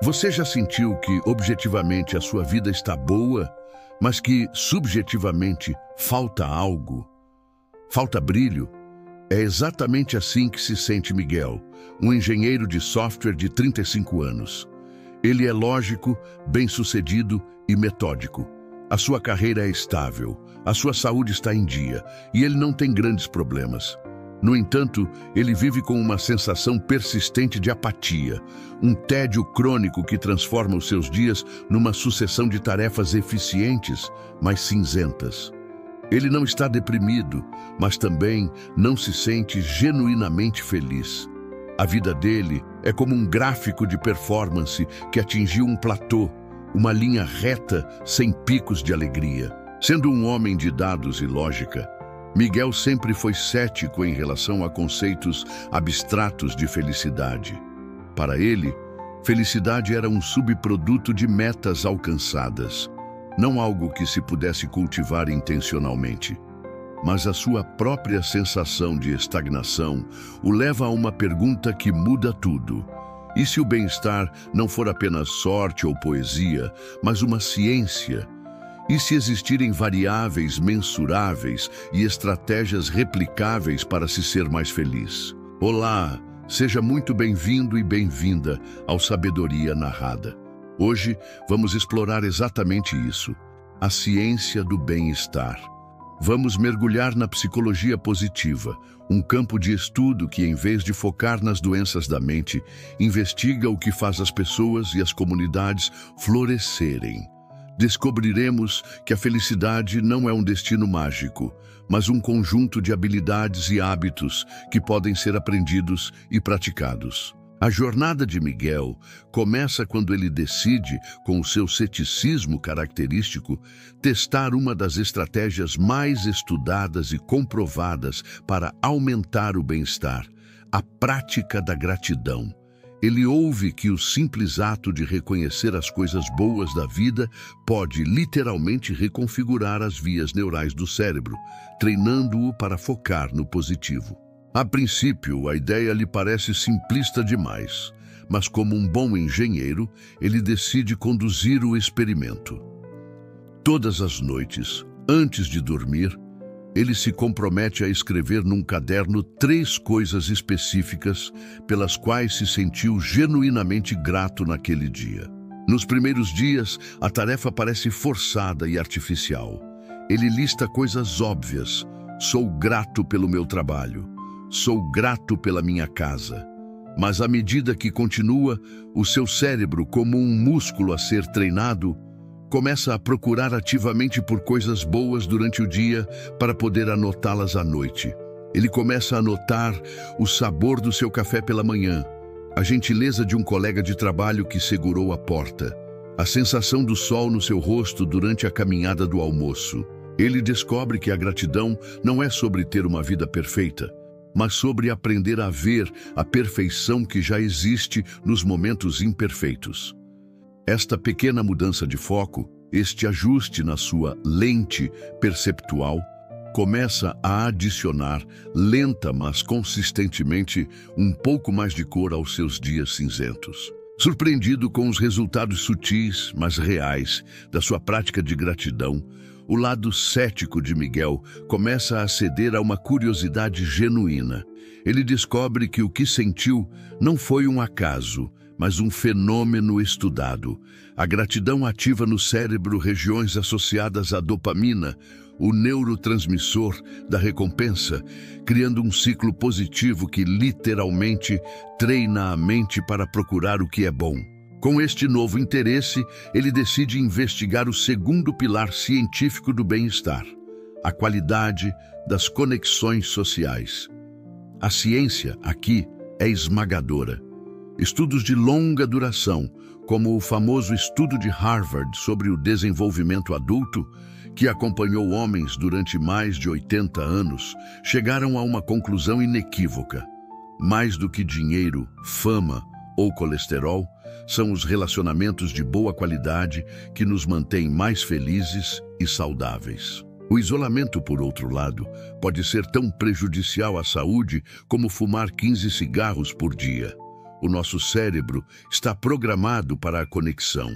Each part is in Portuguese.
Você já sentiu que objetivamente a sua vida está boa, mas que subjetivamente falta algo? Falta brilho? É exatamente assim que se sente Miguel, um engenheiro de software de 35 anos. Ele é lógico, bem-sucedido e metódico. A sua carreira é estável, a sua saúde está em dia e ele não tem grandes problemas. No entanto, ele vive com uma sensação persistente de apatia, um tédio crônico que transforma os seus dias numa sucessão de tarefas eficientes, mas cinzentas. Ele não está deprimido, mas também não se sente genuinamente feliz. A vida dele é como um gráfico de performance que atingiu um platô, uma linha reta sem picos de alegria. Sendo um homem de dados e lógica, Miguel sempre foi cético em relação a conceitos abstratos de felicidade. Para ele, felicidade era um subproduto de metas alcançadas, não algo que se pudesse cultivar intencionalmente. Mas a sua própria sensação de estagnação o leva a uma pergunta que muda tudo. E se o bem-estar não for apenas sorte ou poesia, mas uma ciência? E se existirem variáveis mensuráveis e estratégias replicáveis para se ser mais feliz? Olá, seja muito bem-vindo e bem-vinda ao Sabedoria Narrada. Hoje vamos explorar exatamente isso, a ciência do bem-estar. Vamos mergulhar na psicologia positiva, um campo de estudo que, em vez de focar nas doenças da mente, investiga o que faz as pessoas e as comunidades florescerem. Descobriremos que a felicidade não é um destino mágico, mas um conjunto de habilidades e hábitos que podem ser aprendidos e praticados. A jornada de Miguel começa quando ele decide, com o seu ceticismo característico, testar uma das estratégias mais estudadas e comprovadas para aumentar o bem-estar, a prática da gratidão. Ele ouve que o simples ato de reconhecer as coisas boas da vida pode literalmente reconfigurar as vias neurais do cérebro, treinando-o para focar no positivo. A princípio, a ideia lhe parece simplista demais, mas como um bom engenheiro, ele decide conduzir o experimento. Todas as noites, antes de dormir, ele se compromete a escrever num caderno 3 coisas específicas pelas quais se sentiu genuinamente grato naquele dia. Nos primeiros dias, a tarefa parece forçada e artificial. Ele lista coisas óbvias. Sou grato pelo meu trabalho. Sou grato pela minha casa. Mas à medida que continua, o seu cérebro, como um músculo a ser treinado, começa a procurar ativamente por coisas boas durante o dia para poder anotá-las à noite. Ele começa a notar o sabor do seu café pela manhã, a gentileza de um colega de trabalho que segurou a porta, a sensação do sol no seu rosto durante a caminhada do almoço. Ele descobre que a gratidão não é sobre ter uma vida perfeita, mas sobre aprender a ver a perfeição que já existe nos momentos imperfeitos. Esta pequena mudança de foco, este ajuste na sua lente perceptual, começa a adicionar, lenta mas consistentemente, um pouco mais de cor aos seus dias cinzentos. Surpreendido com os resultados sutis, mas reais, da sua prática de gratidão, o lado cético de Miguel começa a ceder a uma curiosidade genuína. Ele descobre que o que sentiu não foi um acaso, mas um fenômeno estudado. A gratidão ativa no cérebro regiões associadas à dopamina, o neurotransmissor da recompensa, criando um ciclo positivo que literalmente treina a mente para procurar o que é bom. Com este novo interesse, ele decide investigar o segundo pilar científico do bem-estar, a qualidade das conexões sociais. A ciência, aqui, é esmagadora. Estudos de longa duração, como o famoso estudo de Harvard sobre o desenvolvimento adulto, que acompanhou homens durante mais de 80 anos, chegaram a uma conclusão inequívoca. Mais do que dinheiro, fama ou colesterol, são os relacionamentos de boa qualidade que nos mantêm mais felizes e saudáveis. O isolamento, por outro lado, pode ser tão prejudicial à saúde como fumar 15 cigarros por dia. O nosso cérebro está programado para a conexão.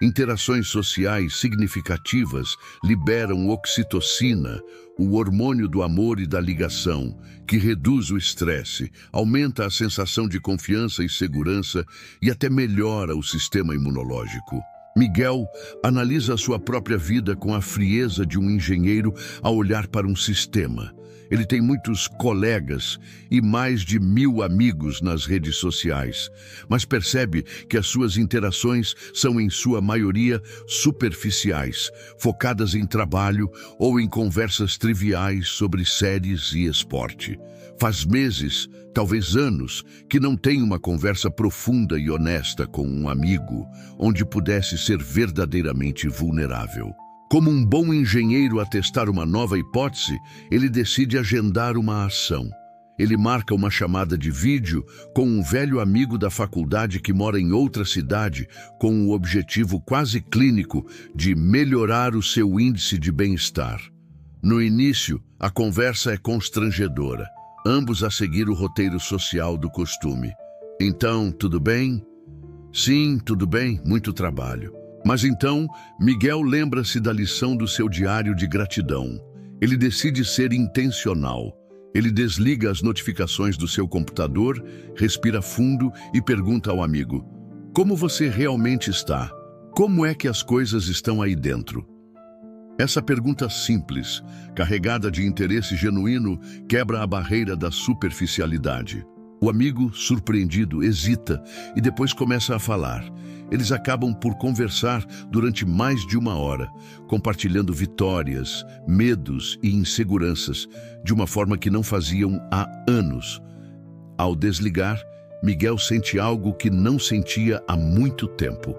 Interações sociais significativas liberam oxitocina, o hormônio do amor e da ligação, que reduz o estresse, aumenta a sensação de confiança e segurança e até melhora o sistema imunológico. Miguel analisa a sua própria vida com a frieza de um engenheiro ao olhar para um sistema. Ele tem muitos colegas e mais de 1000 amigos nas redes sociais, mas percebe que as suas interações são, em sua maioria, superficiais, focadas em trabalho ou em conversas triviais sobre séries e esporte. Faz meses, talvez anos, que não tem uma conversa profunda e honesta com um amigo, onde pudesse ser verdadeiramente vulnerável. Como um bom engenheiro a testar uma nova hipótese, ele decide agendar uma ação. Ele marca uma chamada de vídeo com um velho amigo da faculdade que mora em outra cidade, com o objetivo quase clínico de melhorar o seu índice de bem-estar. No início, a conversa é constrangedora, ambos a seguir o roteiro social do costume. Então, tudo bem? Sim, tudo bem, muito trabalho. Mas então, Miguel lembra-se da lição do seu diário de gratidão. Ele decide ser intencional. Ele desliga as notificações do seu computador, respira fundo e pergunta ao amigo: como você realmente está? Como é que as coisas estão aí dentro? Essa pergunta simples, carregada de interesse genuíno, quebra a barreira da superficialidade. O amigo, surpreendido, hesita e depois começa a falar. Eles acabam por conversar durante mais de 1 hora, compartilhando vitórias, medos e inseguranças, de uma forma que não faziam há anos. Ao desligar, Miguel sente algo que não sentia há muito tempo.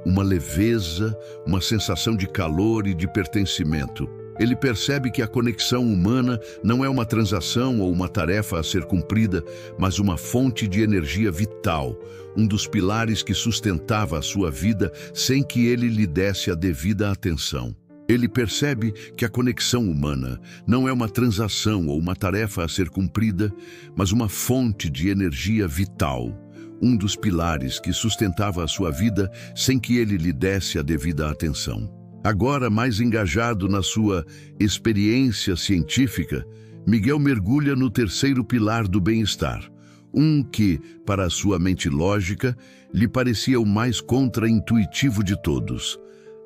Uma leveza, uma sensação de calor e de pertencimento. Ele percebe que a conexão humana não é uma transação ou uma tarefa a ser cumprida, mas uma fonte de energia vital, um dos pilares que sustentava a sua vida sem que ele lhe desse a devida atenção. Ele percebe que a conexão humana não é uma transação ou uma tarefa a ser cumprida, mas uma fonte de energia vital, um dos pilares que sustentava a sua vida sem que ele lhe desse a devida atenção. Agora, mais engajado na sua experiência científica, Miguel mergulha no terceiro pilar do bem-estar, um que, para a sua mente lógica, lhe parecia o mais contra-intuitivo de todos: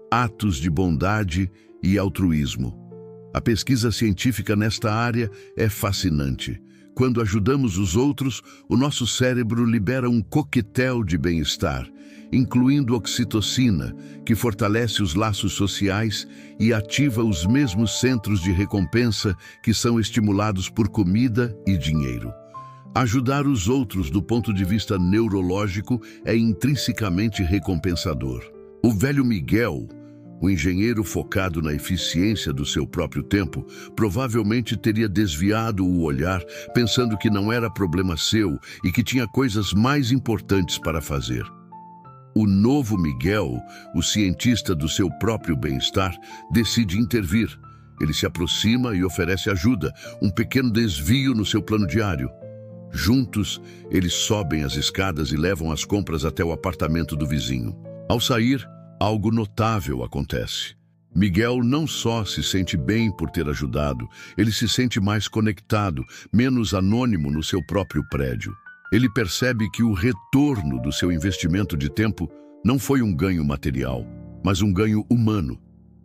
atos de bondade e altruísmo. A pesquisa científica nesta área é fascinante. Quando ajudamos os outros, o nosso cérebro libera um coquetel de bem-estar, incluindo oxitocina, que fortalece os laços sociais e ativa os mesmos centros de recompensa que são estimulados por comida e dinheiro. Ajudar os outros do ponto de vista neurológico é intrinsecamente recompensador. O velho Miguel, o engenheiro focado na eficiência do seu próprio tempo, provavelmente teria desviado o olhar, pensando que não era problema seu e que tinha coisas mais importantes para fazer. O novo Miguel, o cientista do seu próprio bem-estar, decide intervir. Ele se aproxima e oferece ajuda, um pequeno desvio no seu plano diário. Juntos, eles sobem as escadas e levam as compras até o apartamento do vizinho. Ao sair, algo notável acontece. Miguel não só se sente bem por ter ajudado, ele se sente mais conectado, menos anônimo no seu próprio prédio. Ele percebe que o retorno do seu investimento de tempo não foi um ganho material, mas um ganho humano.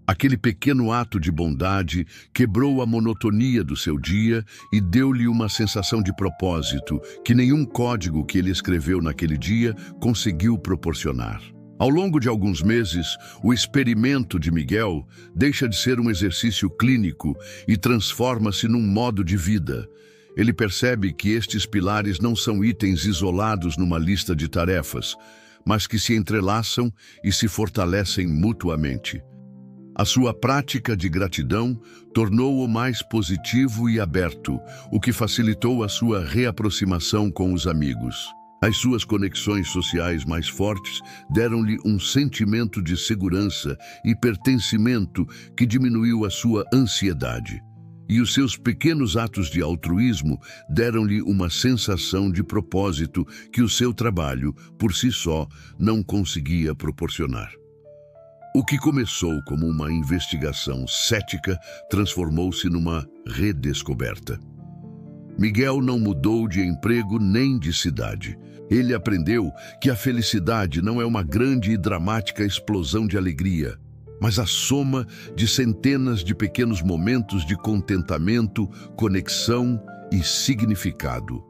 Aquele pequeno ato de bondade quebrou a monotonia do seu dia e deu-lhe uma sensação de propósito que nenhum código que ele escreveu naquele dia conseguiu proporcionar. Ao longo de alguns meses, o experimento de Miguel deixa de ser um exercício clínico e transforma-se num modo de vida. Ele percebe que estes pilares não são itens isolados numa lista de tarefas, mas que se entrelaçam e se fortalecem mutuamente. A sua prática de gratidão tornou-o mais positivo e aberto, o que facilitou a sua reaproximação com os amigos. As suas conexões sociais mais fortes deram-lhe um sentimento de segurança e pertencimento que diminuiu a sua ansiedade. e os seus pequenos atos de altruísmo deram-lhe uma sensação de propósito que o seu trabalho, por si só, não conseguia proporcionar. O que começou como uma investigação cética transformou-se numa redescoberta. Miguel não mudou de emprego nem de cidade. Ele aprendeu que a felicidade não é uma grande e dramática explosão de alegria, mas a soma de centenas de pequenos momentos de contentamento, conexão e significado.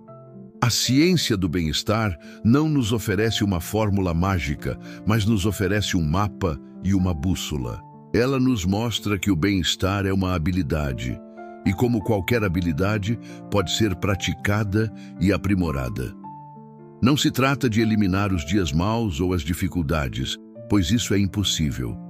A ciência do bem-estar não nos oferece uma fórmula mágica, mas nos oferece um mapa e uma bússola. Ela nos mostra que o bem-estar é uma habilidade, e como qualquer habilidade, pode ser praticada e aprimorada. Não se trata de eliminar os dias maus ou as dificuldades, pois isso é impossível.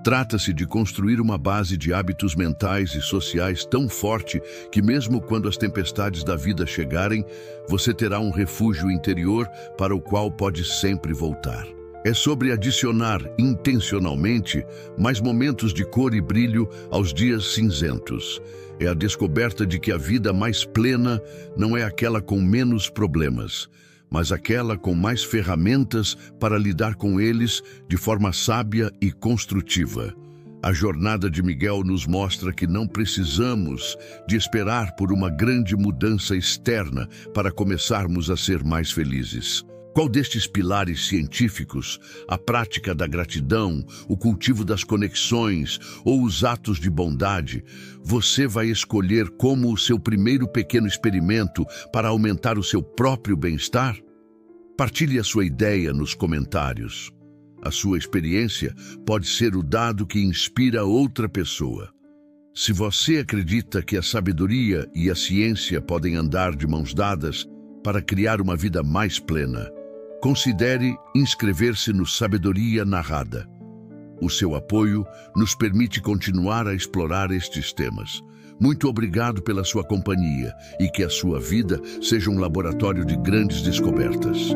Trata-se de construir uma base de hábitos mentais e sociais tão forte que mesmo quando as tempestades da vida chegarem, você terá um refúgio interior para o qual pode sempre voltar. É sobre adicionar intencionalmente mais momentos de cor e brilho aos dias cinzentos. É a descoberta de que a vida mais plena não é aquela com menos problemas, mas aquela com mais ferramentas para lidar com eles de forma sábia e construtiva. A jornada de Miguel nos mostra que não precisamos de esperar por uma grande mudança externa para começarmos a ser mais felizes. Qual destes pilares científicos, a prática da gratidão, o cultivo das conexões ou os atos de bondade, você vai escolher como o seu primeiro pequeno experimento para aumentar o seu próprio bem-estar? Partilhe a sua ideia nos comentários. A sua experiência pode ser o dado que inspira outra pessoa. Se você acredita que a sabedoria e a ciência podem andar de mãos dadas para criar uma vida mais plena, considere inscrever-se no Sabedoria Narrada. O seu apoio nos permite continuar a explorar estes temas. Muito obrigado pela sua companhia e que a sua vida seja um laboratório de grandes descobertas.